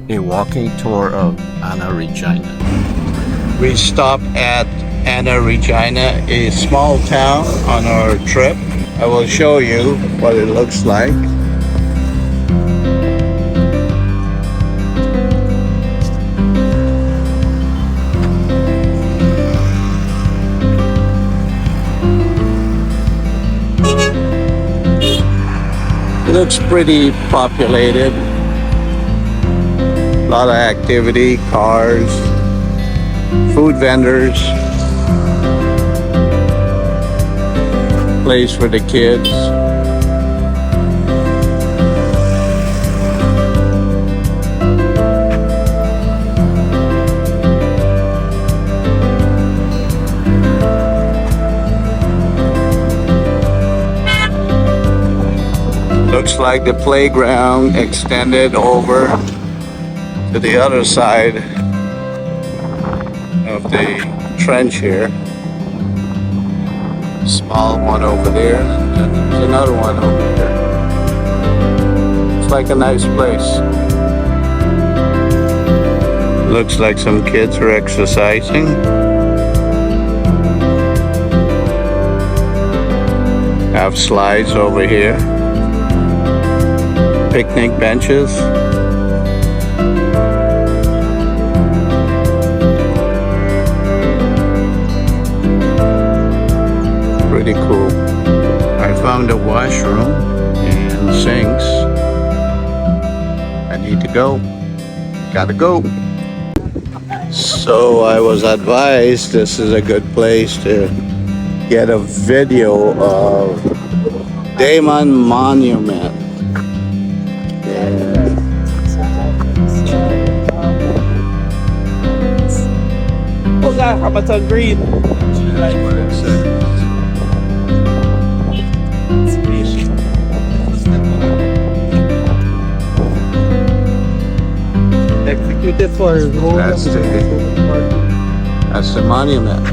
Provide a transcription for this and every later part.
a walking tour of Anna Regina. We stopped at Anna Regina, a small town on our trip. I will show you what it looks like. It looks pretty populated. A lot of activity, cars, food vendors, place for the kids. Looks like the playground extended over to the other side of the trench here. Small one over there, and there's another one over there. It's like a nice place. Looks like some kids are exercising. Have slides over here. Picnic benches. Pretty cool. I found a washroom and sinks. I need to go. Gotta go. So I was advised this is a good place to get a video of Damon Monument. Oh God, how about green? That's what it says. Executed for That's the monument.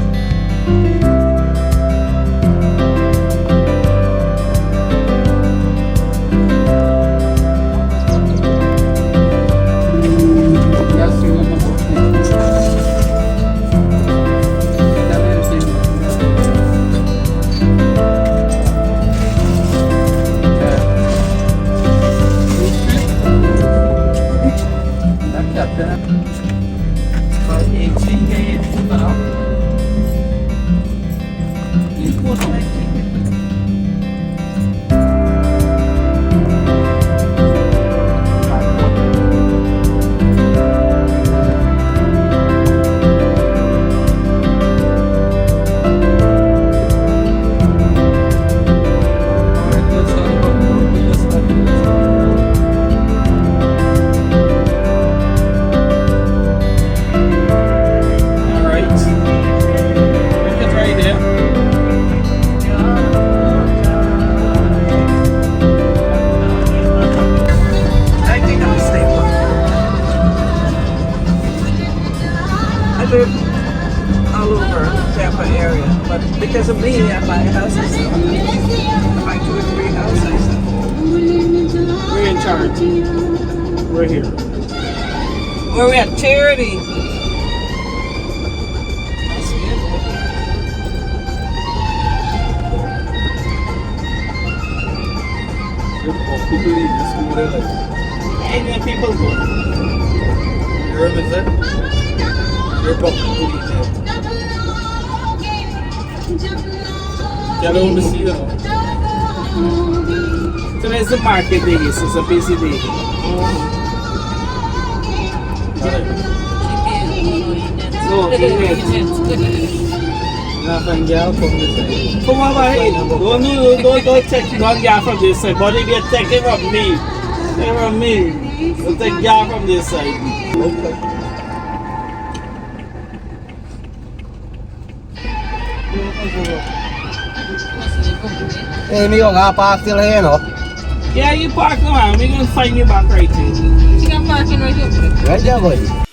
all over Tampa area, but because of me, I buy houses. I buy 2 or 3 houses. We're in charge. We're here. Where we at? Charity. Any people go. You're with it? You're both to see them. Today's the market day, it's a busy day. So, nothing girl from this side. Come on, don't take one girl from this side, but if you take it from me, don't take girl from this side. Okay. Hey, me gonna park still here, no? Yeah, you park now, we're gonna find you back right here. You can park in right here. Right there, boy.